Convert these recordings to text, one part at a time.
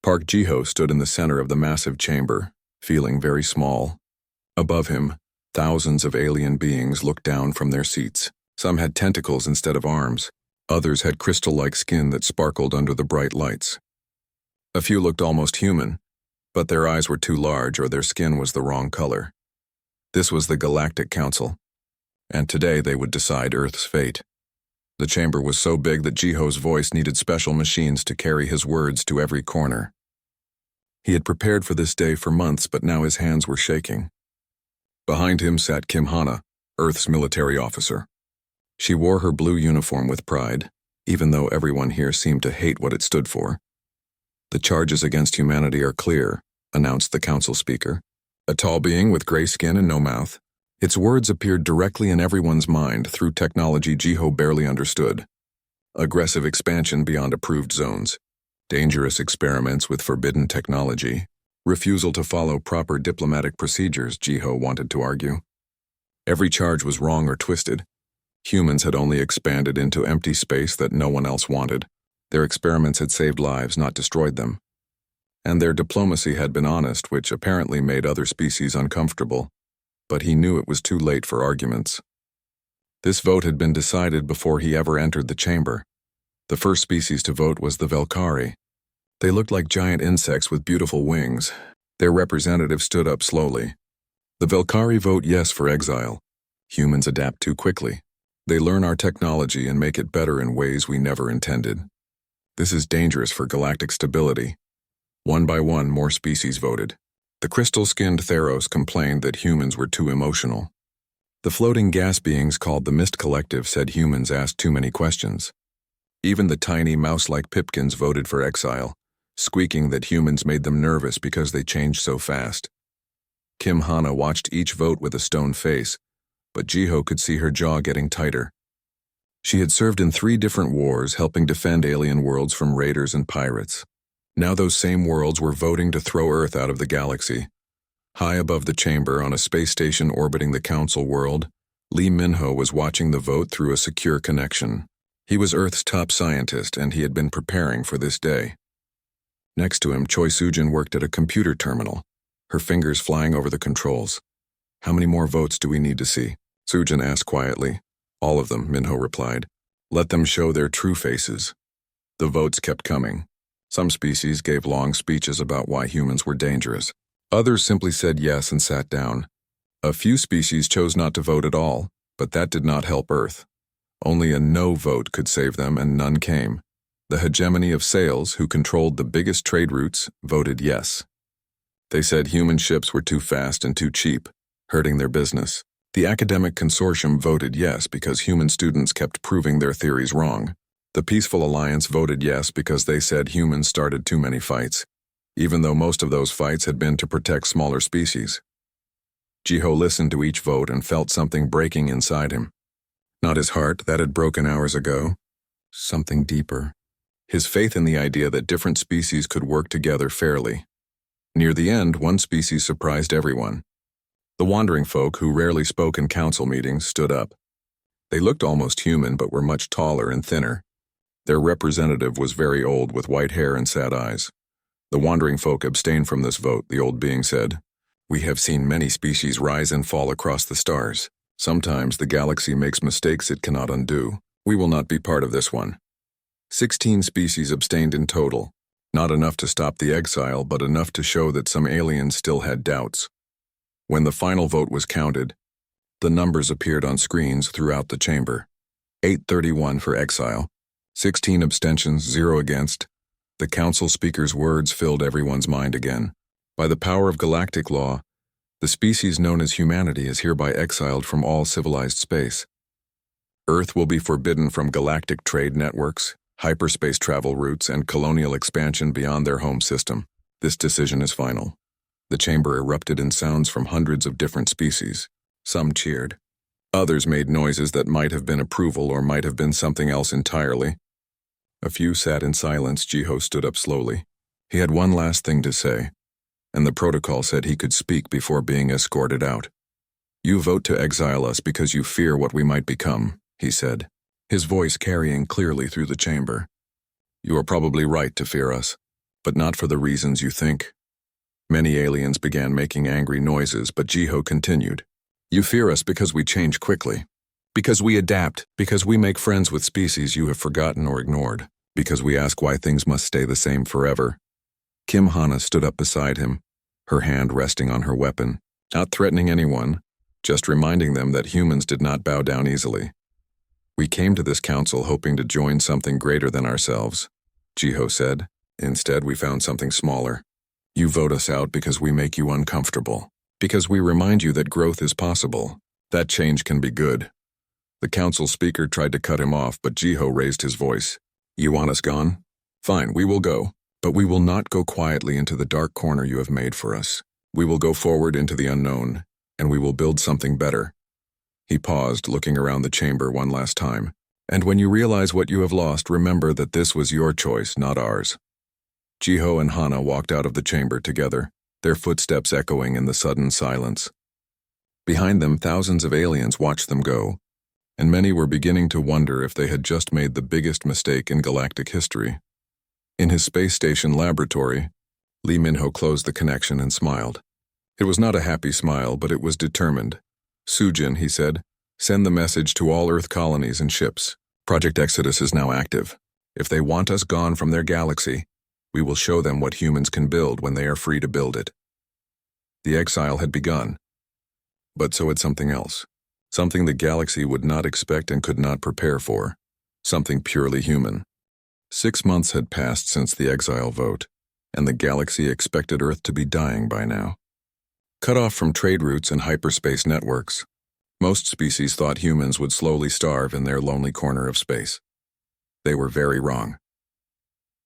Park Jiho stood in the center of the massive chamber, feeling very small. Above him, thousands of alien beings looked down from their seats. Some had tentacles instead of arms. Others had crystal-like skin that sparkled under the bright lights. A few looked almost human, but their eyes were too large or their skin was the wrong color. This was the Galactic Council, and today they would decide Earth's fate. The chamber was so big that Jiho's voice needed special machines to carry his words to every corner. He had prepared for this day for months, but now his hands were shaking. Behind him sat Kim Hana, Earth's military officer. She wore her blue uniform with pride, even though everyone here seemed to hate what it stood for. "The charges against humanity are clear," announced the council speaker. A tall being with gray skin and no mouth. Its words appeared directly in everyone's mind through technology Jiho barely understood. Aggressive expansion beyond approved zones. Dangerous experiments with forbidden technology. Refusal to follow proper diplomatic procedures, Jiho wanted to argue. Every charge was wrong or twisted. Humans had only expanded into empty space that no one else wanted. Their experiments had saved lives, not destroyed them. And their diplomacy had been honest, which apparently made other species uncomfortable. But he knew it was too late for arguments. This vote had been decided before he ever entered the chamber. The first species to vote was the Velkari. They looked like giant insects with beautiful wings. Their representative stood up slowly. The Velkari vote yes for Exile. Humans adapt too quickly. They learn our technology and make it better in ways we never intended. This is dangerous for galactic stability. One by one, more species voted. The crystal-skinned Theros complained that humans were too emotional. The floating gas beings called the Mist Collective said humans asked too many questions. Even the tiny mouse-like Pipkins voted for Exile, squeaking that humans made them nervous because they changed so fast. Kim Hana watched each vote with a stone face, but Jiho could see her jaw getting tighter. She had served in 3 different wars, helping defend alien worlds from raiders and pirates. Now those same worlds were voting to throw Earth out of the galaxy. High above the chamber, on a space station orbiting the Council world, Lee Minho was watching the vote through a secure connection. He was Earth's top scientist, and he had been preparing for this day. Next to him, Choi Sujin worked at a computer terminal, her fingers flying over the controls. "How many more votes do we need to see?" Sujin asked quietly. "All of them," Minho replied. "Let them show their true faces." The votes kept coming. Some species gave long speeches about why humans were dangerous. Others simply said yes and sat down. A few species chose not to vote at all, but that did not help Earth. Only a no vote could save them, and none came. The hegemony of Sales, who controlled the biggest trade routes, voted yes. They said human ships were too fast and too cheap, hurting their business. The academic consortium voted yes because human students kept proving their theories wrong. The Peaceful Alliance voted yes because they said humans started too many fights, even though most of those fights had been to protect smaller species. Jiho listened to each vote and felt something breaking inside him. Not his heart, that had broken hours ago. Something deeper. His faith in the idea that different species could work together fairly. Near the end, one species surprised everyone. The wandering folk, who rarely spoke in council meetings, stood up. They looked almost human but were much taller and thinner. Their representative was very old with white hair and sad eyes. The wandering folk abstained from this vote, the old being said. "We have seen many species rise and fall across the stars. Sometimes the galaxy makes mistakes it cannot undo. We will not be part of this one." 16 species abstained in total. Not enough to stop the exile, but enough to show that some aliens still had doubts. When the final vote was counted, the numbers appeared on screens throughout the chamber. 831 for Exile. 16 abstentions, 0 against. The council speaker's words filled everyone's mind again. By the power of galactic law, the species known as humanity is hereby exiled from all civilized space. Earth will be forbidden from galactic trade networks, hyperspace travel routes, and colonial expansion beyond their home system. This decision is final. The chamber erupted in sounds from hundreds of different species. Some cheered. Others made noises that might have been approval or might have been something else entirely. A few sat in silence. Jiho stood up slowly. He had one last thing to say, and the protocol said he could speak before being escorted out. "You vote to exile us because you fear what we might become," he said, his voice carrying clearly through the chamber. "You are probably right to fear us. but not for the reasons you think. Many aliens began making angry noises, but Jiho continued. You fear us because we change quickly. Because we adapt, because we make friends with species you have forgotten or ignored, because we ask why things must stay the same forever. Kim Hana stood up beside him, her hand resting on her weapon, not threatening anyone, just reminding them that humans did not bow down easily. We came to this council hoping to join something greater than ourselves, Jiho said. Instead, we found something smaller. You vote us out because we make you uncomfortable, because we remind you that growth is possible. That change can be good. The council speaker tried to cut him off, but Jiho raised his voice. You want us gone? Fine, we will go, but we will not go quietly into the dark corner you have made for us. We will go forward into the unknown, and we will build something better. He paused, looking around the chamber one last time. And when you realize what you have lost, remember that this was your choice, not ours. Jiho and Hana walked out of the chamber together, their footsteps echoing in the sudden silence. Behind them, thousands of aliens watched them go, and many were beginning to wonder if they had just made the biggest mistake in galactic history. In his space station laboratory, Lee Minho closed the connection and smiled. It was not a happy smile, but it was determined. Sujin, he said, send the message to all Earth colonies and ships. Project Exodus is now active. If they want us gone from their galaxy, we will show them what humans can build when they are free to build it. The exile had begun. But so had something else. Something the galaxy would not expect and could not prepare for. Something purely human. 6 months had passed since the exile vote, and the galaxy expected Earth to be dying by now. Cut off from trade routes and hyperspace networks, most species thought humans would slowly starve in their lonely corner of space. They were very wrong.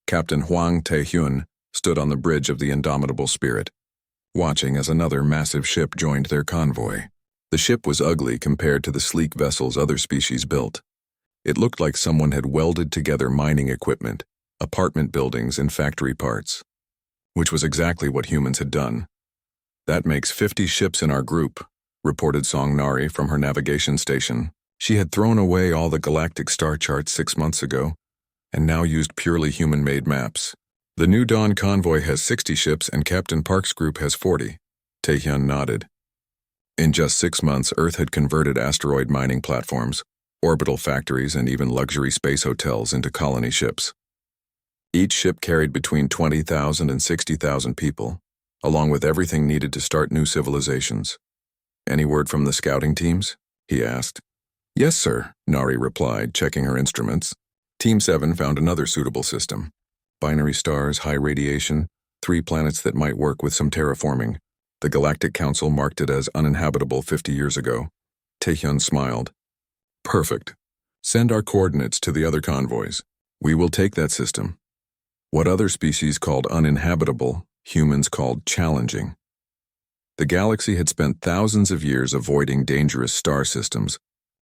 Captain Huang Taehyun stood on the bridge of the Indomitable Spirit, watching as another massive ship joined their convoy. The ship was ugly compared to the sleek vessels other species built. It looked like someone had welded together mining equipment, apartment buildings, and factory parts, which was exactly what humans had done. That makes 50 ships in our group, reported Song Nari from her navigation station. She had thrown away all the galactic star charts 6 months ago, and now used purely human-made maps. The New Dawn convoy has 60 ships and Captain Park's group has 40. Taehyun nodded. In just 6 months, Earth had converted asteroid mining platforms, orbital factories, and even luxury space hotels into colony ships. Each ship carried between 20,000 and 60,000 people, along with everything needed to start new civilizations. Any word from the scouting teams? He asked. Yes, sir, Nari replied, checking her instruments. Team 7 found another suitable system. Binary stars, high radiation, 3 planets that might work with some terraforming. The Galactic Council marked it as uninhabitable 50 years ago. Taehyun smiled. Perfect. Send our coordinates to the other convoys. We will take that system. What other species called uninhabitable, humans called challenging. The galaxy had spent thousands of years avoiding dangerous star systems,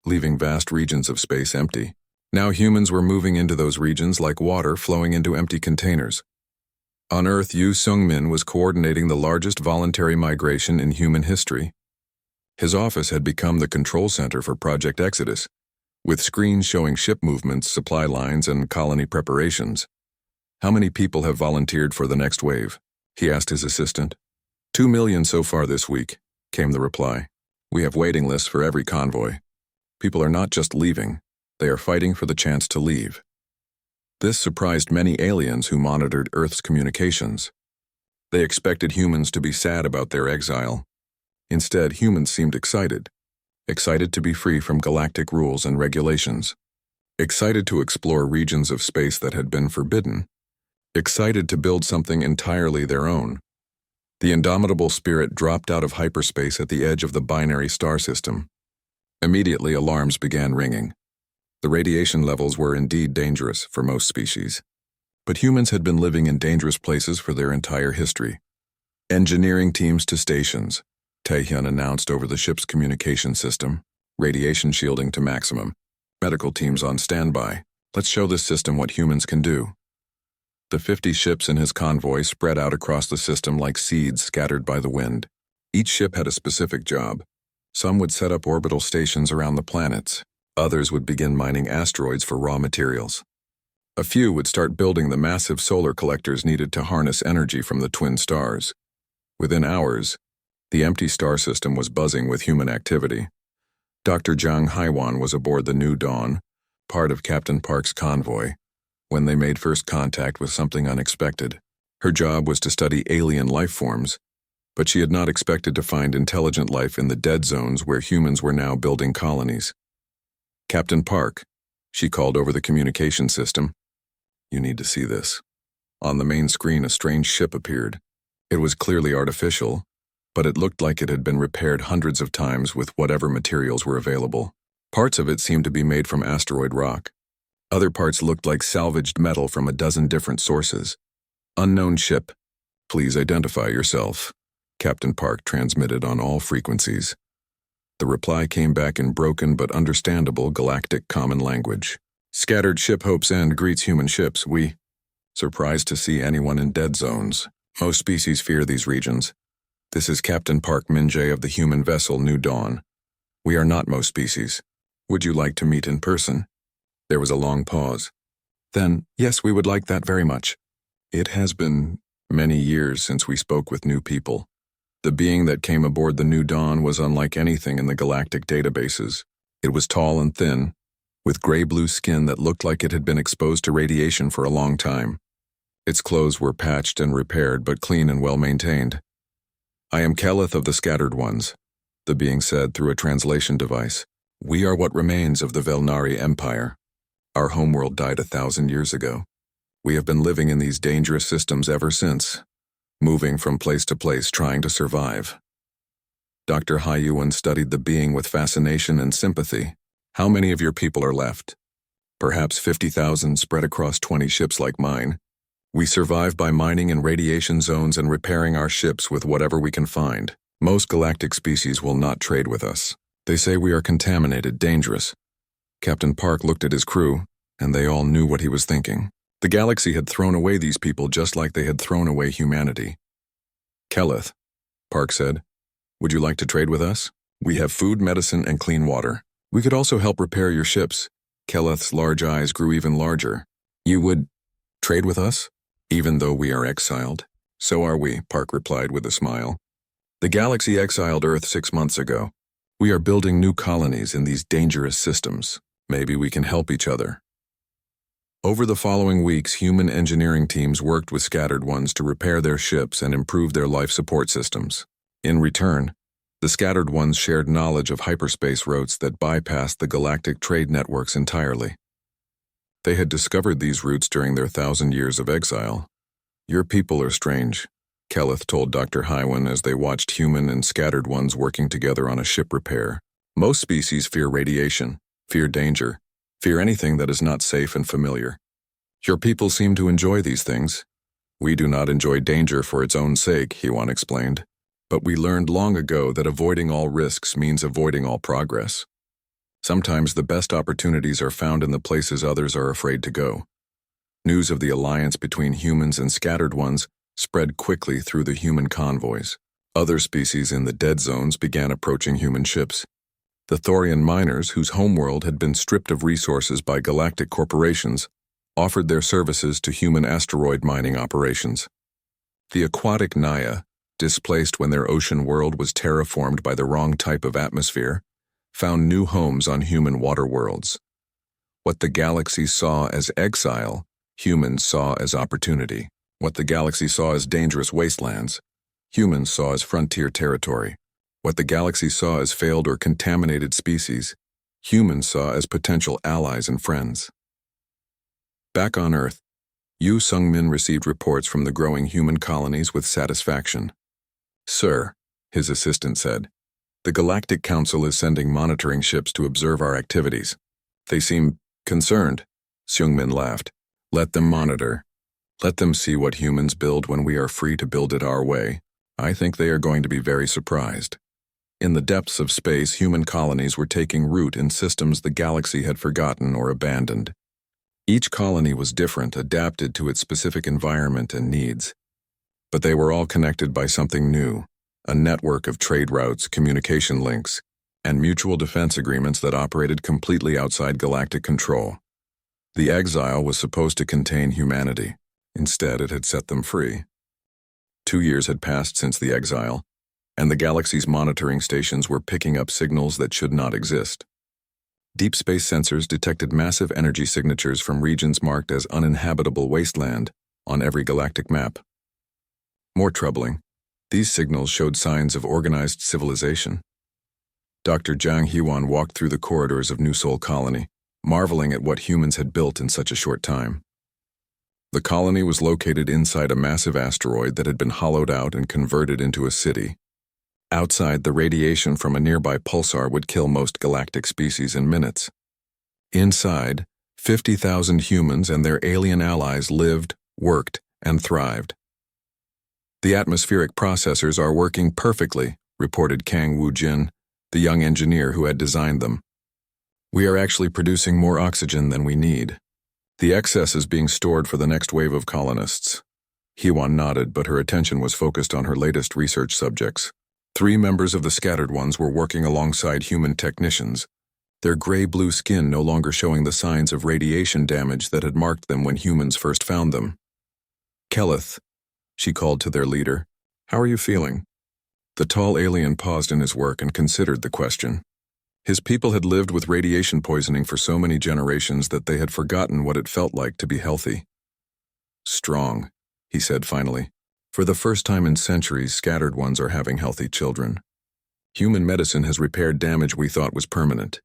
leaving vast regions of space empty. Now humans were moving into those regions like water flowing into empty containers. On Earth, Yu Sung-min was coordinating the largest voluntary migration in human history. His office had become the control center for Project Exodus, with screens showing ship movements, supply lines, and colony preparations. How many people have volunteered for the next wave? He asked his assistant. 2 million so far this week, came the reply. We have waiting lists for every convoy. People are not just leaving, they are fighting for the chance to leave. This surprised many aliens who monitored Earth's communications. They expected humans to be sad about their exile. Instead, humans seemed excited. Excited to be free from galactic rules and regulations. Excited to explore regions of space that had been forbidden. Excited to build something entirely their own. The Indomitable Spirit dropped out of hyperspace at the edge of the binary star system. Immediately, alarms began ringing. The radiation levels were indeed dangerous for most species. But humans had been living in dangerous places for their entire history. Engineering teams to stations, Taehyun announced over the ship's communication system. Radiation shielding to maximum. Medical teams on standby. Let's show this system what humans can do. The 50 ships in his convoy spread out across the system like seeds scattered by the wind. Each ship had a specific job. Some would set up orbital stations around the planets. Others would begin mining asteroids for raw materials. A few would start building the massive solar collectors needed to harness energy from the twin stars. Within hours, the empty star system was buzzing with human activity. Dr. Zhang Haiwan was aboard the New Dawn, part of Captain Park's convoy, when they made first contact with something unexpected. Her job was to study alien life forms, but she had not expected to find intelligent life in the dead zones where humans were now building colonies. "Captain Park," she called over the communication system. "You need to see this." On the main screen, a strange ship appeared. It was clearly artificial, but it looked like it had been repaired hundreds of times with whatever materials were available. Parts of it seemed to be made from asteroid rock. Other parts looked like salvaged metal from a dozen different sources. "Unknown ship. Please identify yourself," Captain Park transmitted on all frequencies. The reply came back in broken but understandable galactic common language. "Scattered ship Hope's End greets human ships. We surprised to see anyone in dead zones. Most species fear these regions. This is Captain Park Minjae of the human vessel New Dawn. We are not most species. Would you like to meet in person?" There was a long pause. Then, "Yes, we would like that very much." It has been many years since we spoke with new people. The being that came aboard the New Dawn was unlike anything in the galactic databases. It was tall and thin, with gray-blue skin that looked like it had been exposed to radiation for a long time. Its clothes were patched and repaired, but clean and well-maintained. "I am Keleth of the Scattered Ones," the being said through a translation device. "We are what remains of the Velnari Empire. Our homeworld died 1,000 years ago. We have been living in these dangerous systems ever since, moving from place to place trying to survive." Dr. Haiyuan studied the being with fascination and sympathy. "How many of your people are left?" "Perhaps 50,000 spread across 20 ships like mine. We survive by mining in radiation zones and repairing our ships with whatever we can find. Most galactic species will not trade with us. They say we are contaminated, dangerous." Captain Park looked at his crew, and they all knew what he was thinking. The galaxy had thrown away these people just like they had thrown away humanity. "Keleth," Park said, "would you like to trade with us? We have food, medicine, and clean water. We could also help repair your ships." Keleth's large eyes grew even larger. "You would trade with us? Even though we are exiled?" "So are we," Park replied with a smile. "The galaxy exiled Earth 6 months ago. We are building new colonies in these dangerous systems. Maybe we can help each other." Over the following weeks, human engineering teams worked with Scattered Ones to repair their ships and improve their life support systems. In return, the Scattered Ones shared knowledge of hyperspace routes that bypassed the galactic trade networks entirely. They had discovered these routes during their 1,000 years of exile. "Your people are strange," Keleth told Dr. Haiwan as they watched human and Scattered Ones working together on a ship repair. "Most species fear radiation, fear danger, fear anything that is not safe and familiar. Your people seem to enjoy these things. We do not enjoy danger for its own sake," Haiwan explained. "But we learned long ago that avoiding all risks means avoiding all progress. Sometimes the best opportunities are found in the places others are afraid to go." News of the alliance between humans and Scattered Ones spread quickly through the human convoys. Other species in the dead zones began approaching human ships. The Thorian miners, whose homeworld had been stripped of resources by galactic corporations, offered their services to human asteroid mining operations. The aquatic Naya, displaced when their ocean world was terraformed by the wrong type of atmosphere, found new homes on human water worlds. What the galaxy saw as exile, humans saw as opportunity. What the galaxy saw as dangerous wastelands, humans saw as frontier territory. What the galaxy saw as failed or contaminated species, humans saw as potential allies and friends. Back on Earth, Yu Sung-min received reports from the growing human colonies with satisfaction. "Sir," his assistant said, "the Galactic Council is sending monitoring ships to observe our activities. They seem concerned." Seung-min laughed. "Let them monitor. Let them see what humans build when we are free to build it our way. I think they are going to be very surprised." In the depths of space, human colonies were taking root in systems the galaxy had forgotten or abandoned. Each colony was different, adapted to its specific environment and needs. But they were all connected by something new, a network of trade routes, communication links, and mutual defense agreements that operated completely outside galactic control. The Exile was supposed to contain humanity. Instead, it had set them free. 2 years had passed since the Exile, and the galaxy's monitoring stations were picking up signals that should not exist. Deep space sensors detected massive energy signatures from regions marked as uninhabitable wasteland on every galactic map. More troubling, these signals showed signs of organized civilization. Dr. Zhang Hewan walked through the corridors of New Sol Colony, marveling at what humans had built in such a short time. The colony was located inside a massive asteroid that had been hollowed out and converted into a city. Outside, the radiation from a nearby pulsar would kill most galactic species in minutes. Inside, 50,000 humans and their alien allies lived, worked, and thrived. "The atmospheric processors are working perfectly," reported Kang Wu-jin, the young engineer who had designed them. "We are actually producing more oxygen than we need. The excess is being stored for the next wave of colonists." Hewan nodded, but her attention was focused on her latest research subjects. 3 members of the Scattered Ones were working alongside human technicians, their gray-blue skin no longer showing the signs of radiation damage that had marked them when humans first found them. "Kelleth," she called to their leader, "how are you feeling?" The tall alien paused in his work and considered the question. His people had lived with radiation poisoning for so many generations that they had forgotten what it felt like to be healthy. "Strong," he said finally. "For the first time in centuries, Scattered Ones are having healthy children. Human medicine has repaired damage we thought was permanent."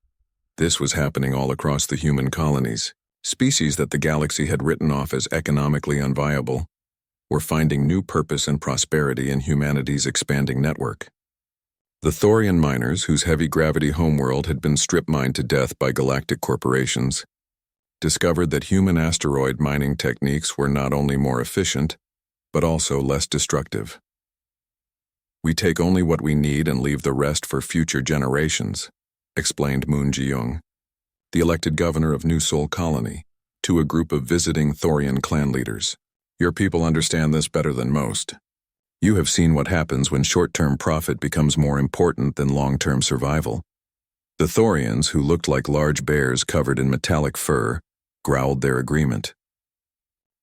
This was happening all across the human colonies. Species that the galaxy had written off as economically unviable were finding new purpose and prosperity in humanity's expanding network. The Thorian miners, whose heavy gravity homeworld had been strip-mined to death by galactic corporations, discovered that human asteroid mining techniques were not only more efficient, but also less destructive. "We take only what we need and leave the rest for future generations," explained Moon Ji-young, the elected governor of New Sol Colony, to a group of visiting Thorian clan leaders. "Your people understand this better than most. You have seen what happens when short-term profit becomes more important than long-term survival." The Thorians, who looked like large bears covered in metallic fur, growled their agreement.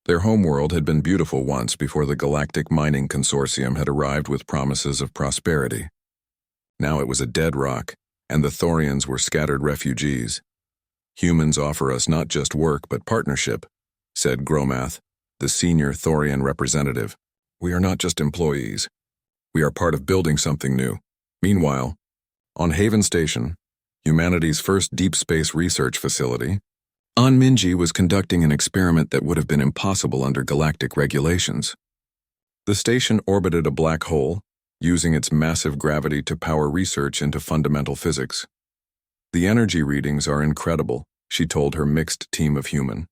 Their homeworld had been beautiful once before the Galactic Mining Consortium had arrived with promises of prosperity. Now it was a dead rock, and the Thorians were scattered refugees. "Humans offer us not just work but partnership," said Gromath, the senior Thorian representative. "We are not just employees. We are part of building something new." Meanwhile, on Haven Station, humanity's first deep space research facility, Minji was conducting an experiment that would have been impossible under galactic regulations. The station orbited a black hole, using its massive gravity to power research into fundamental physics. "The energy readings are incredible," she told her mixed team of human,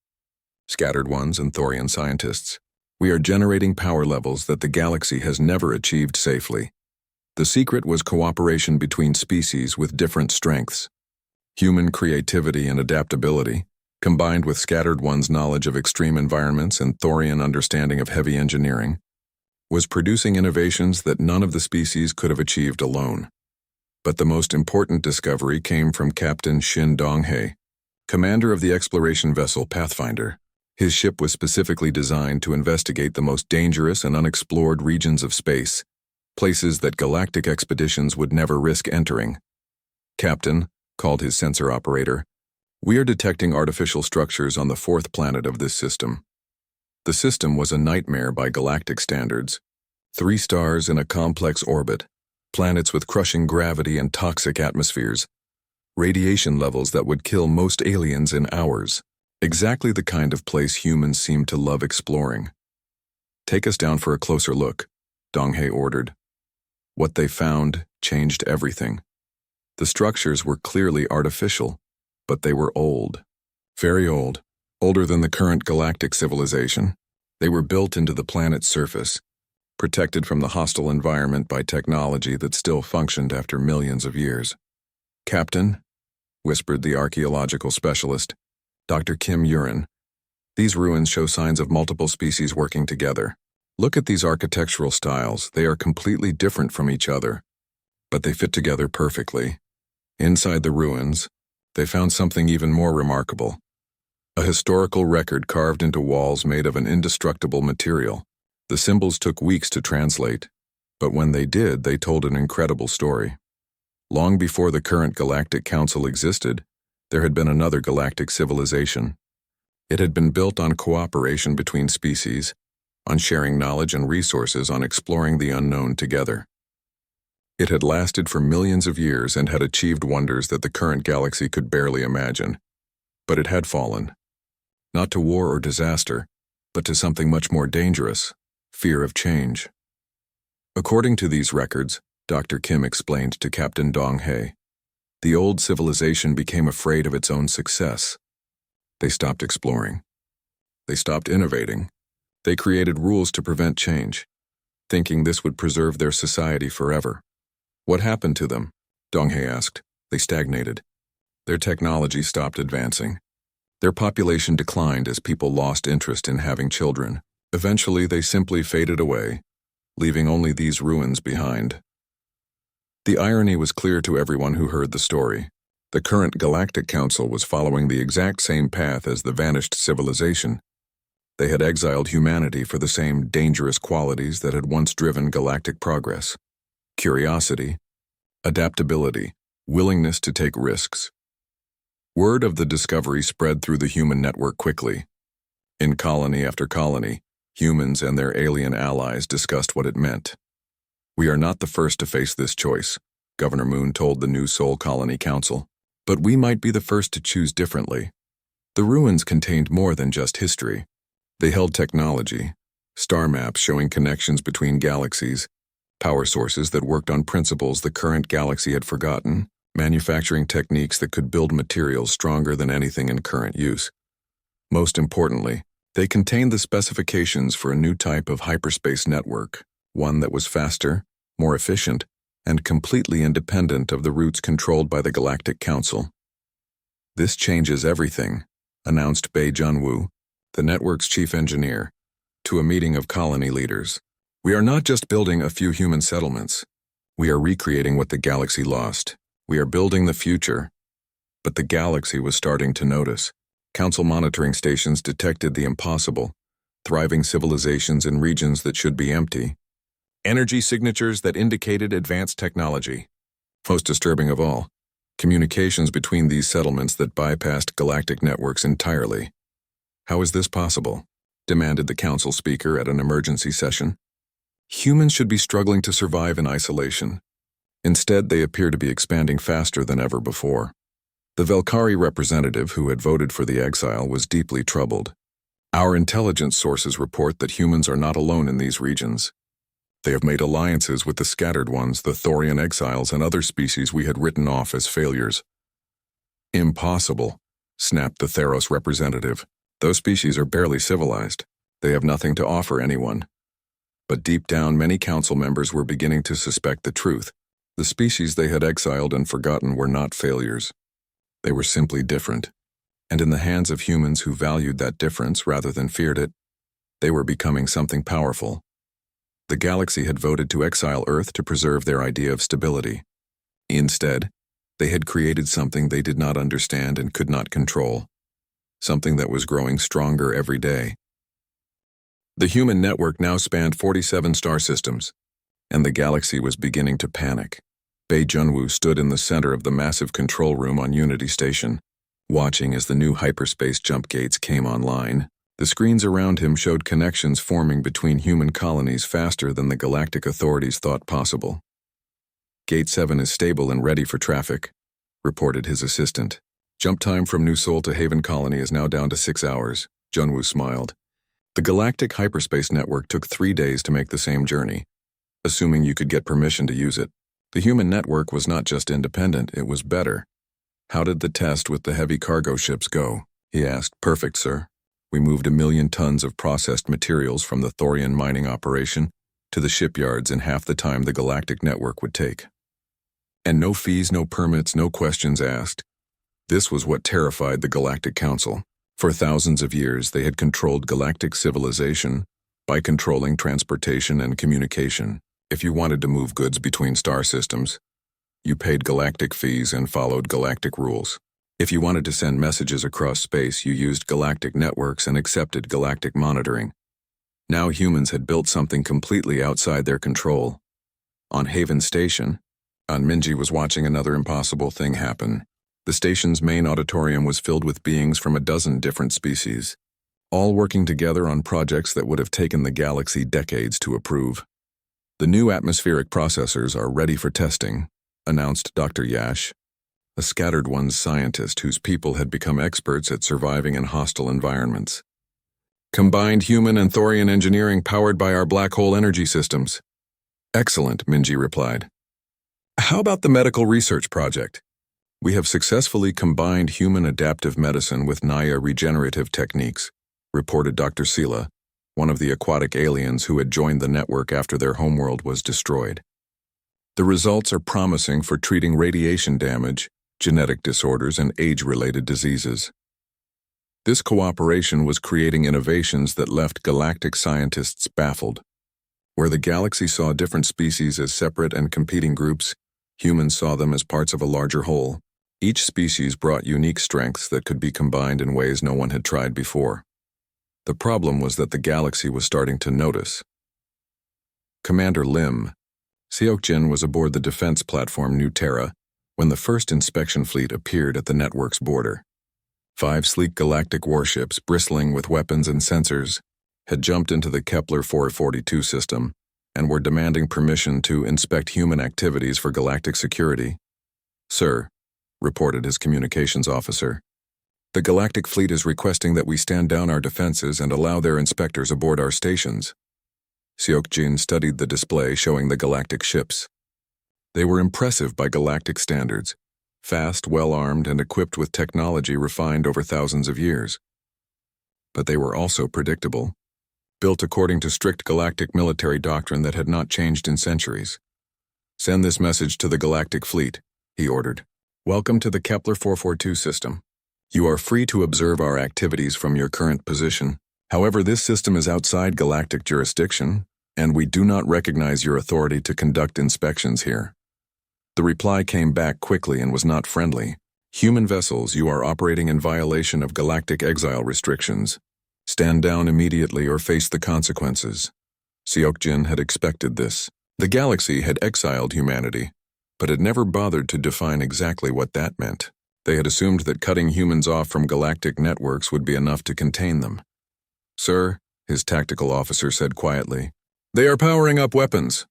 Scattered Ones and Thorian scientists. "We are generating power levels that the galaxy has never achieved safely." The secret was cooperation between species with different strengths. Human creativity and adaptability, combined with Scattered Ones' knowledge of extreme environments and Thorian understanding of heavy engineering, was producing innovations that none of the species could have achieved alone. But the most important discovery came from Captain Shin Donghae, commander of the exploration vessel Pathfinder. His ship was specifically designed to investigate the most dangerous and unexplored regions of space, places that galactic expeditions would never risk entering. "Captain," called his sensor operator, "we are detecting artificial structures on the 4th planet of this system." The system was a nightmare by galactic standards. 3 stars in a complex orbit, planets with crushing gravity and toxic atmospheres, radiation levels that would kill most aliens in hours. Exactly the kind of place humans seem to love exploring. "Take us down for a closer look," Donghae ordered. What they found changed everything. The structures were clearly artificial, but they were old. Very old, older than the current galactic civilization. They were built into the planet's surface, protected from the hostile environment by technology that still functioned after millions of years. "Captain," whispered the archaeological specialist, Dr. Kim Urin, "these ruins show signs of multiple species working together. Look at these architectural styles. They are completely different from each other, but they fit together perfectly." Inside the ruins, they found something even more remarkable. A historical record carved into walls made of an indestructible material. The symbols took weeks to translate, but when they did, they told an incredible story. Long before the current Galactic Council existed, there had been another galactic civilization. It had been built on cooperation between species, on sharing knowledge and resources, on exploring the unknown together. It had lasted for millions of years and had achieved wonders that the current galaxy could barely imagine. But it had fallen. Not to war or disaster, but to something much more dangerous: fear of change. According to these records, Dr. Kim explained to Captain Dong Hae, the old civilization became afraid of its own success. They stopped exploring. They stopped innovating. They created rules to prevent change, thinking this would preserve their society forever. What happened to them? Dong Hae asked. They stagnated. Their technology stopped advancing. Their population declined as people lost interest in having children. Eventually, they simply faded away, leaving only these ruins behind. The irony was clear to everyone who heard the story. The current Galactic Council was following the exact same path as the vanished civilization. They had exiled humanity for the same dangerous qualities that had once driven galactic progress: curiosity, adaptability, willingness to take risks. Word of the discovery spread through the human network quickly. In colony after colony, humans and their alien allies discussed what it meant. "We are not the first to face this choice," Governor Moon told the new Sol Colony Council, "but we might be the first to choose differently." The ruins contained more than just history. They held technology, star maps showing connections between galaxies, power sources that worked on principles the current galaxy had forgotten, manufacturing techniques that could build materials stronger than anything in current use. Most importantly, they contained the specifications for a new type of hyperspace network, one that was faster, more efficient, and completely independent of the routes controlled by the Galactic Council. "This changes everything," announced Bae Junwoo, the network's chief engineer, to a meeting of colony leaders. "We are not just building a few human settlements. We are recreating what the galaxy lost. We are building the future." But the galaxy was starting to notice. Council monitoring stations detected the impossible: thriving civilizations in regions that should be empty. Energy signatures that indicated advanced technology. Most disturbing of all, communications between these settlements that bypassed galactic networks entirely. "How is this possible?" demanded the council speaker at an emergency session. "Humans should be struggling to survive in isolation. Instead, they appear to be expanding faster than ever before." The Velkari representative who had voted for the exile was deeply troubled. "Our intelligence sources report that humans are not alone in these regions. They have made alliances with the scattered ones, the Thorian exiles, and other species we had written off as failures." "Impossible," snapped the Theros representative. "Those species are barely civilized. They have nothing to offer anyone." But deep down, many council members were beginning to suspect the truth. The species they had exiled and forgotten were not failures. They were simply different. And in the hands of humans who valued that difference rather than feared it, they were becoming something powerful. The galaxy had voted to exile Earth to preserve their idea of stability. Instead, they had created something they did not understand and could not control. Something that was growing stronger every day. The human network now spanned 47 star systems, and the galaxy was beginning to panic. Bae Junwoo stood in the center of the massive control room on Unity Station, watching as the new hyperspace jump gates came online. The screens around him showed connections forming between human colonies faster than the galactic authorities thought possible. "Gate 7 is stable and ready for traffic," reported his assistant. "Jump time from New Sol to Haven Colony is now down to 6 hours, Junwoo smiled. The galactic hyperspace network took 3 days to make the same journey, assuming you could get permission to use it. The human network was not just independent, it was better. "How did the test with the heavy cargo ships go?" he asked. "Perfect, sir. We moved 1 million tons of processed materials from the Thorian mining operation to the shipyards in half the time the galactic network would take. And no fees, no permits, no questions asked." This was what terrified the Galactic Council. For thousands of years, they had controlled galactic civilization by controlling transportation and communication. If you wanted to move goods between star systems, you paid galactic fees and followed galactic rules. If you wanted to send messages across space, you used galactic networks and accepted galactic monitoring. Now humans had built something completely outside their control. On Haven Station, Minji was watching another impossible thing happen. The station's main auditorium was filled with beings from a dozen different species, all working together on projects that would have taken the galaxy decades to approve. The new atmospheric processors are ready for testing, announced Dr. Yash, a Scattered Ones scientist whose people had become experts at surviving in hostile environments. Combined human and Thorian engineering powered by our black hole energy systems. Excellent, Minji replied. How about the medical research project? We have successfully combined human adaptive medicine with Naya regenerative techniques, reported Dr. Sela, one of the aquatic aliens who had joined the network after their homeworld was destroyed. The results are promising for treating radiation damage, genetic disorders, and age-related diseases. This cooperation was creating innovations that left galactic scientists baffled. Where the galaxy saw different species as separate and competing groups, humans saw them as parts of a larger whole. Each species brought unique strengths that could be combined in ways no one had tried before. The problem was that the galaxy was starting to notice. Commander Lim, Seokjin, was aboard the defense platform New Terra when the first inspection fleet appeared at the network's border. 5 sleek galactic warships, bristling with weapons and sensors, had jumped into the Kepler 442 system and were demanding permission to inspect human activities for galactic security. Sir, reported his communications officer, the galactic fleet is requesting that we stand down our defenses and allow their inspectors aboard our stations. Seokjin studied the display showing the galactic ships. They were impressive by galactic standards, fast, well-armed, and equipped with technology refined over thousands of years. But they were also predictable, built according to strict galactic military doctrine that had not changed in centuries. Send this message to the galactic fleet, he ordered. Welcome to the Kepler 442 system. You are free to observe our activities from your current position. However, this system is outside galactic jurisdiction, and we do not recognize your authority to conduct inspections here. The reply came back quickly and was not friendly. Human vessels, you are operating in violation of galactic exile restrictions. Stand down immediately or face the consequences. Seokjin had expected this. The galaxy had exiled humanity, but had never bothered to define exactly what that meant. They had assumed that cutting humans off from galactic networks would be enough to contain them. Sir, his tactical officer said quietly, they are powering up weapons.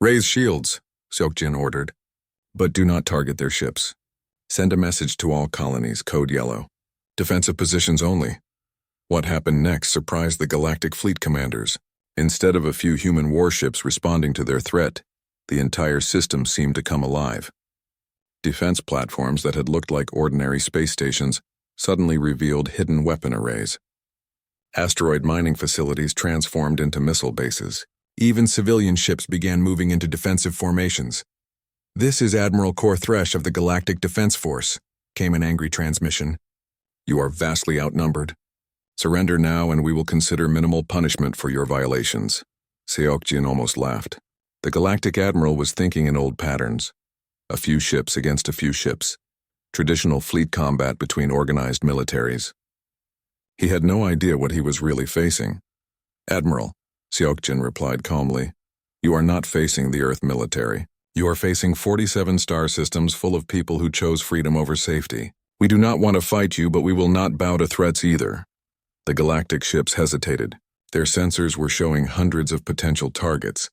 Raise shields, Seokjin ordered. But do not target their ships. Send a message to all colonies, code yellow. Defensive positions only. What happened next surprised the galactic fleet commanders. Instead of a few human warships responding to their threat, the entire system seemed to come alive. Defense platforms that had looked like ordinary space stations suddenly revealed hidden weapon arrays. Asteroid mining facilities transformed into missile bases. Even civilian ships began moving into defensive formations. This is Admiral Kor Thresh of the Galactic Defense Force, came an angry transmission. You are vastly outnumbered. Surrender now and we will consider minimal punishment for your violations. Seokjin almost laughed. The Galactic Admiral was thinking in old patterns. A few ships against a few ships. Traditional fleet combat between organized militaries. He had no idea what he was really facing. Admiral, Seokjin replied calmly, you are not facing the Earth military. You are facing 47 star systems full of people who chose freedom over safety. We do not want to fight you, but we will not bow to threats either. The galactic ships hesitated. Their sensors were showing hundreds of potential targets,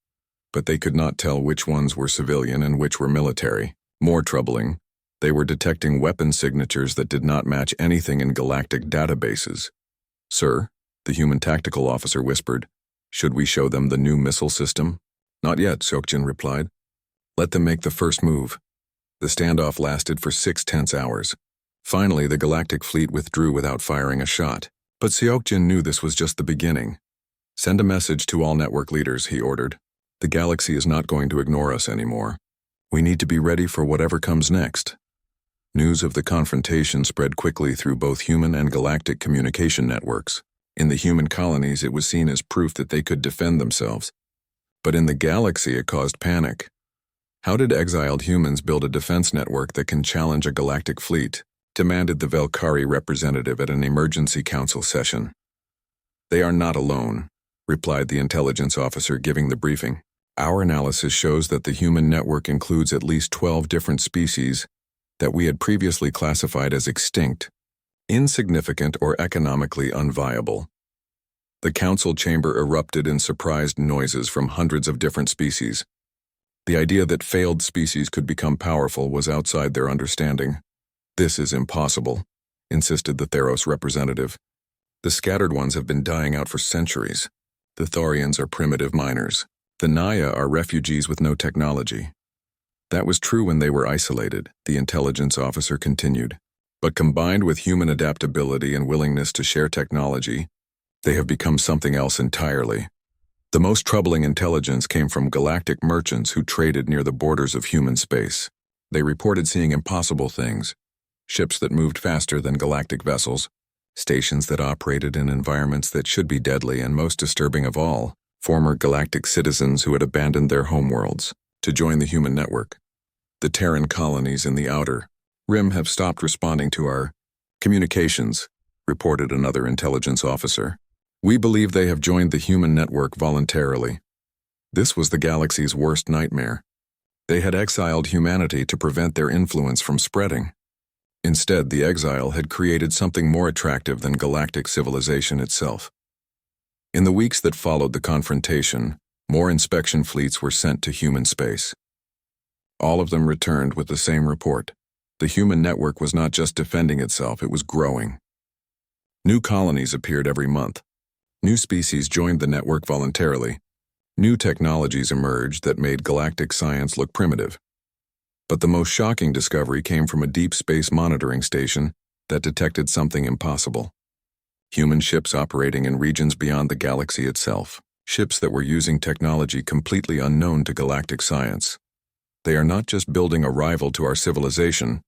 but they could not tell which ones were civilian and which were military. More troubling, they were detecting weapon signatures that did not match anything in galactic databases. Sir, the human tactical officer whispered, should we show them the new missile system? Not yet, Seokjin replied. Let them make the first move. The standoff lasted for 6 tense hours. Finally, the galactic fleet withdrew without firing a shot. But Seokjin knew this was just the beginning. Send a message to all network leaders, he ordered. The galaxy is not going to ignore us anymore. We need to be ready for whatever comes next. News of the confrontation spread quickly through both human and galactic communication networks. In the human colonies, it was seen as proof that they could defend themselves. But in the galaxy, it caused panic. How did exiled humans build a defense network that can challenge a galactic fleet? demanded the Velkari representative at an emergency council session. They are not alone, replied the intelligence officer giving the briefing. Our analysis shows that the human network includes at least 12 different species that we had previously classified as extinct, insignificant, or economically unviable. The council chamber erupted in surprised noises from hundreds of different species. The idea that failed species could become powerful was outside their understanding. This is impossible, insisted the Theros representative. The scattered ones have been dying out for centuries. The Thorians are primitive miners. The Naya are refugees with no technology. That was true when they were isolated, the intelligence officer continued. But combined with human adaptability and willingness to share technology, they have become something else entirely. The most troubling intelligence came from galactic merchants who traded near the borders of human space. They reported seeing impossible things, ships that moved faster than galactic vessels, stations that operated in environments that should be deadly, and most disturbing of all, former galactic citizens who had abandoned their homeworlds to join the human network. The Terran colonies in the outer rim have stopped responding to our communications, reported another intelligence officer. We believe they have joined the human network voluntarily. This was the galaxy's worst nightmare. They had exiled humanity to prevent their influence from spreading. Instead, the exile had created something more attractive than galactic civilization itself. In the weeks that followed the confrontation, more inspection fleets were sent to human space. All of them returned with the same report. The human network was not just defending itself, it was growing. New colonies appeared every month. New species joined the network voluntarily. New technologies emerged that made galactic science look primitive. But the most shocking discovery came from a deep space monitoring station that detected something impossible. Human ships operating in regions beyond the galaxy itself. Ships that were using technology completely unknown to galactic science. They are not just building a rival to our civilization,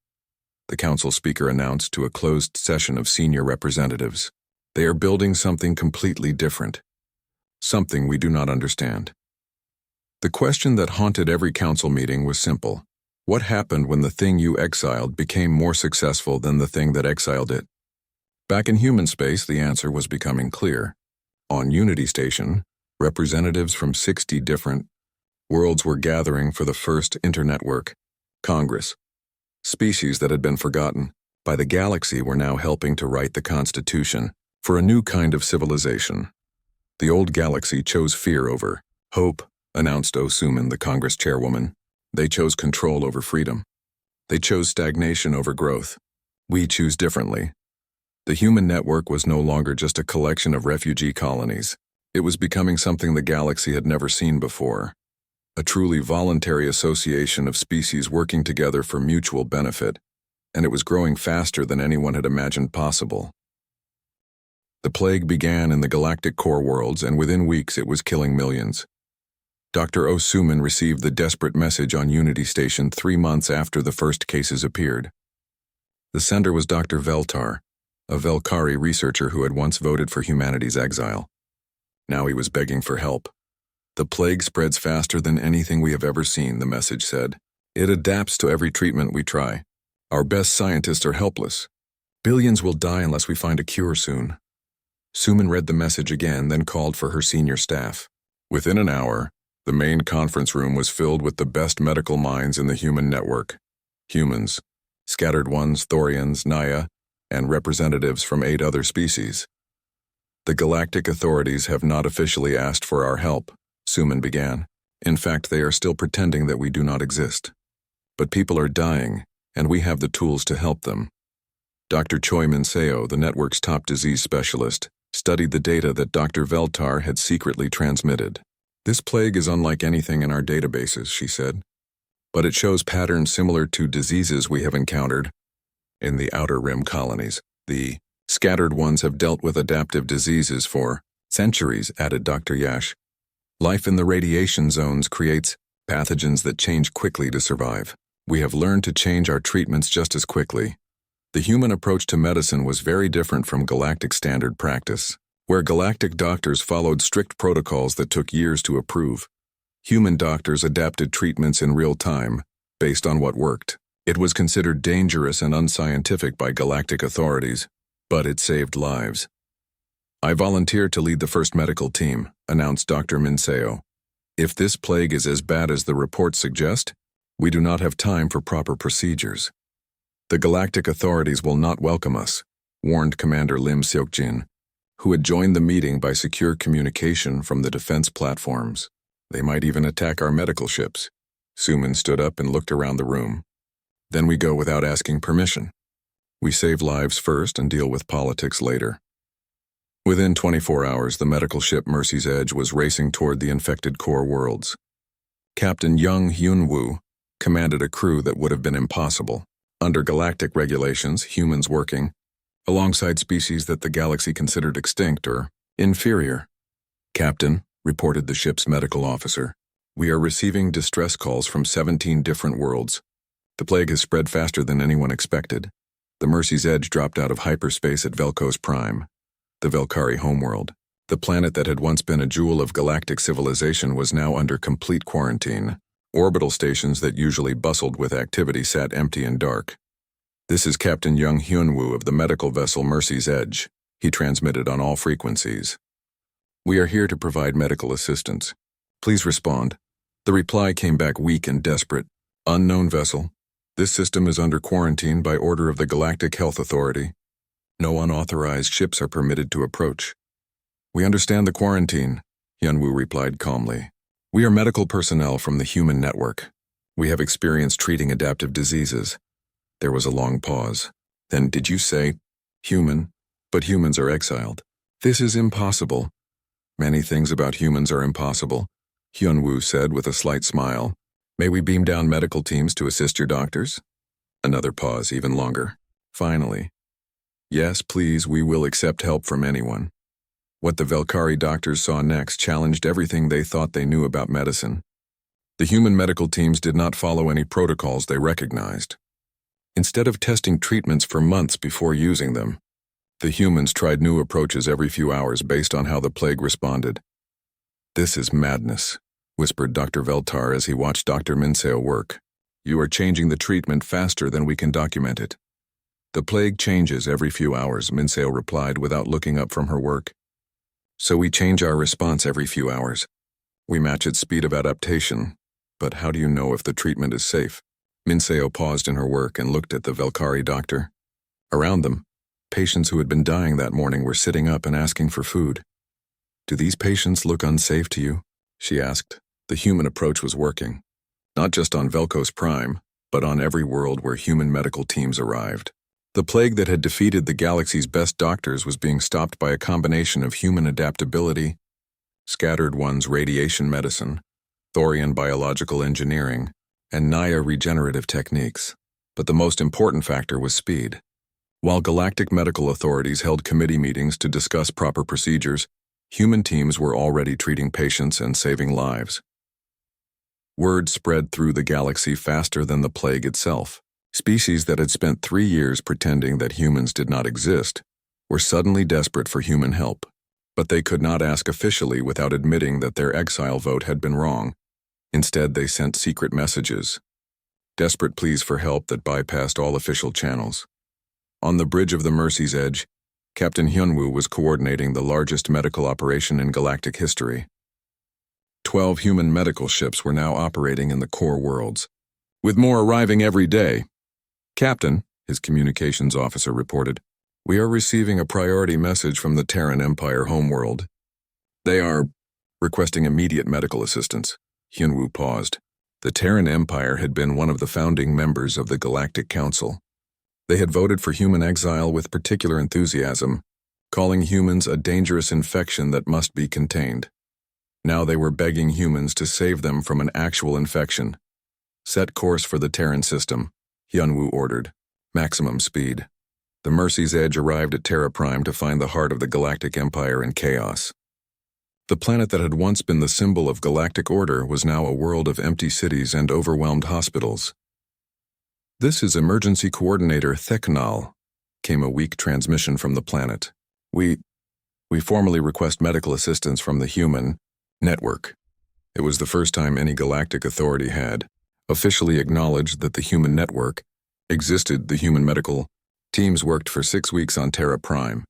the council speaker announced to a closed session of senior representatives. They are building something completely different. Something we do not understand. The question that haunted every council meeting was simple. What happened when the thing you exiled became more successful than the thing that exiled it? Back in human space, the answer was becoming clear. On Unity Station, representatives from 60 different worlds were gathering for the first Internetwork Congress. Species that had been forgotten by the galaxy were now helping to write the Constitution for a new kind of civilization. The old galaxy chose fear over hope, announced Osuman, the Congress chairwoman. They chose control over freedom. They chose stagnation over growth. We choose differently. The human network was no longer just a collection of refugee colonies. It was becoming something the galaxy had never seen before. A truly voluntary association of species working together for mutual benefit, and it was growing faster than anyone had imagined possible. The plague began in the galactic core worlds, and within weeks it was killing millions. Dr. Osuman received the desperate message on Unity Station 3 months after the first cases appeared. The sender was Dr. Veltar, a Velkari researcher who had once voted for humanity's exile. Now he was begging for help. The plague spreads faster than anything we have ever seen, the message said. It adapts to every treatment we try. Our best scientists are helpless. Billions will die unless we find a cure soon. Suman read the message again, then called for her senior staff. Within an hour, the main conference room was filled with the best medical minds in the human network. Humans, scattered ones, Thorians, Naya, and representatives from 8 other species. The galactic authorities have not officially asked for our help, Suman began. In fact, they are still pretending that we do not exist. But people are dying, and we have the tools to help them. Dr. Choi Minseo, the network's top disease specialist, studied the data that Dr. Veltar had secretly transmitted. This plague is unlike anything in our databases, she said. But it shows patterns similar to diseases we have encountered in the outer rim colonies. The scattered ones have dealt with adaptive diseases for centuries, added Dr. Yash. Life in the radiation zones creates pathogens that change quickly to survive. We have learned to change our treatments just as quickly. The human approach to medicine was very different from galactic standard practice, where galactic doctors followed strict protocols that took years to approve. Human doctors adapted treatments in real time, based on what worked. It was considered dangerous and unscientific by galactic authorities, but it saved lives. "I volunteer to lead the first medical team," announced Dr. Minseo. "If this plague is as bad as the reports suggest, we do not have time for proper procedures. The galactic authorities will not welcome us," warned Commander Lim Seokjin, who had joined the meeting by secure communication from the defense platforms. "They might even attack our medical ships." Suman stood up and looked around the room. "Then we go without asking permission. We save lives first and deal with politics later." Within 24 hours, the medical ship Mercy's Edge was racing toward the infected core worlds. Captain Young Hyun-woo commanded a crew that would have been impossible. Under galactic regulations, humans working alongside species that the galaxy considered extinct or inferior. "Captain," reported the ship's medical officer, "we are receiving distress calls from 17 different worlds. The plague has spread faster than anyone expected. The Mercy's Edge dropped out of hyperspace at Velkos Prime, the Velkari homeworld. The planet that had once been a jewel of galactic civilization was now under complete quarantine. Orbital stations that usually bustled with activity sat empty and dark. This is Captain Young Hyun-woo of the medical vessel Mercy's Edge," he transmitted on all frequencies. "We are here to provide medical assistance. Please respond." The reply came back weak and desperate. "Unknown vessel. This system is under quarantine by order of the Galactic Health Authority. No unauthorized ships are permitted to approach." "We understand the quarantine," Hyun-woo replied calmly. "We are medical personnel from the human network. We have experience treating adaptive diseases." There was a long pause. "Then did you say human? But humans are exiled." "This is impossible." "Many things about humans are impossible," Hyun-woo said with a slight smile. "May we beam down medical teams to assist your doctors?" Another pause, even longer. Finally, "Yes, please, we will accept help from anyone." What the Velkari doctors saw next challenged everything they thought they knew about medicine. The human medical teams did not follow any protocols they recognized. Instead of testing treatments for months before using them, the humans tried new approaches every few hours based on how the plague responded. "This is madness," whispered Dr. Veltar as he watched Dr. Minseo work. "You are changing the treatment faster than we can document it." "The plague changes every few hours," Minseo replied without looking up from her work. "So we change our response every few hours. We match its speed of adaptation. But how do you know if the treatment is safe?" Minseo paused in her work and looked at the Velkari doctor. Around them, patients who had been dying that morning were sitting up and asking for food. "Do these patients look unsafe to you?" she asked. The human approach was working, not just on Velkos Prime, but on every world where human medical teams arrived. The plague that had defeated the galaxy's best doctors was being stopped by a combination of human adaptability, Scattered One's radiation medicine, Thorian biological engineering, and Naya regenerative techniques. But the most important factor was speed. While galactic medical authorities held committee meetings to discuss proper procedures, human teams were already treating patients and saving lives. Word spread through the galaxy faster than the plague itself. Species that had spent 3 years pretending that humans did not exist were suddenly desperate for human help. But they could not ask officially without admitting that their exile vote had been wrong. Instead, they sent secret messages, desperate pleas for help that bypassed all official channels. On the bridge of the Mercy's Edge, Captain Hyun-woo was coordinating the largest medical operation in galactic history. 12 human medical ships were now operating in the core worlds, with more arriving every day. "Captain," his communications officer reported, "we are receiving a priority message from the Terran Empire homeworld. They are requesting immediate medical assistance." Hyun-woo paused. The Terran Empire had been one of the founding members of the Galactic Council. They had voted for human exile with particular enthusiasm, calling humans a dangerous infection that must be contained. Now they were begging humans to save them from an actual infection. "Set course for the Terran system," Hyun-woo ordered. "Maximum speed." The Mercy's Edge arrived at Terra Prime to find the heart of the Galactic Empire in chaos. The planet that had once been the symbol of galactic order was now a world of empty cities and overwhelmed hospitals. "This is Emergency Coordinator Theknal," came a weak transmission from the planet. We formally request medical assistance from the human network." It was the first time any galactic authority had officially acknowledged that the human network existed, the human medical teams worked for 6 weeks on Terra Prime,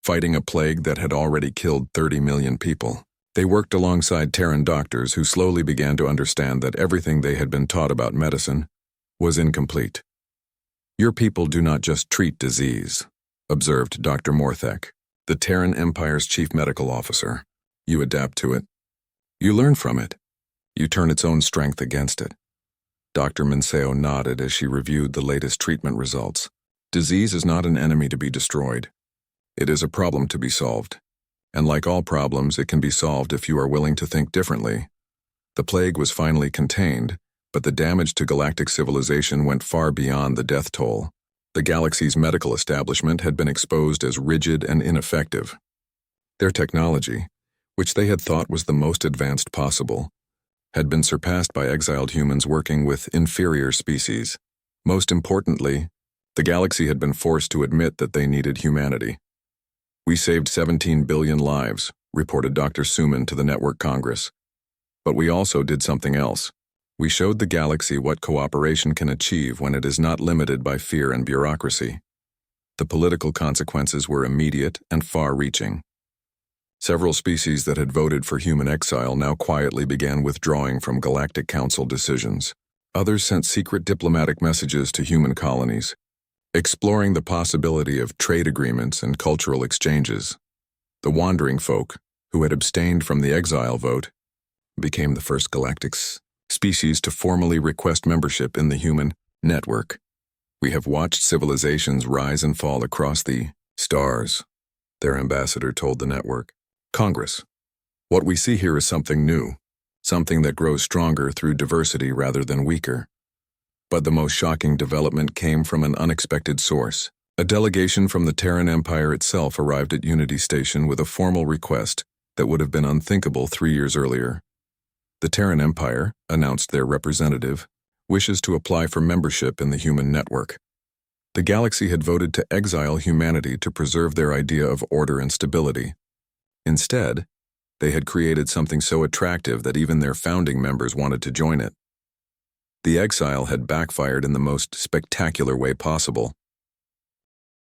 fighting a plague that had already killed 30 million people. They worked alongside Terran doctors who slowly began to understand that everything they had been taught about medicine was incomplete. "Your people do not just treat disease," observed Dr. Morthek, the Terran Empire's chief medical officer. "You adapt to it. You learn from it. You turn its own strength against it." Dr. Minseo nodded as she reviewed the latest treatment results. Disease is not an enemy to be destroyed. It is a problem to be solved. And like all problems, it can be solved if you are willing to think differently. The plague was finally contained, but the damage to galactic civilization went far beyond the death toll. The galaxy's medical establishment had been exposed as rigid and ineffective. Their technology, which they had thought was the most advanced possible, had been surpassed by exiled humans working with inferior species. Most importantly, the galaxy had been forced to admit that they needed humanity. "We saved 17 billion lives," reported Dr. Suman to the Network Congress. "But we also did something else. We showed the galaxy what cooperation can achieve when it is not limited by fear and bureaucracy." The political consequences were immediate and far-reaching. Several species that had voted for human exile now quietly began withdrawing from Galactic Council decisions. Others sent secret diplomatic messages to human colonies, exploring the possibility of trade agreements and cultural exchanges. The wandering folk, who had abstained from the exile vote, became the first galactic species to formally request membership in the human network. "We have watched civilizations rise and fall across the stars," their ambassador told the network. "Congress, what we see here is something new, something that grows stronger through diversity rather than weaker." But the most shocking development came from an unexpected source. A delegation from the Terran Empire itself arrived at Unity Station with a formal request that would have been unthinkable 3 years earlier. The Terran Empire, announced their representative, wishes to apply for membership in the human network. The galaxy had voted to exile humanity to preserve their idea of order and stability. Instead, they had created something so attractive that even their founding members wanted to join it. The exile had backfired in the most spectacular way possible.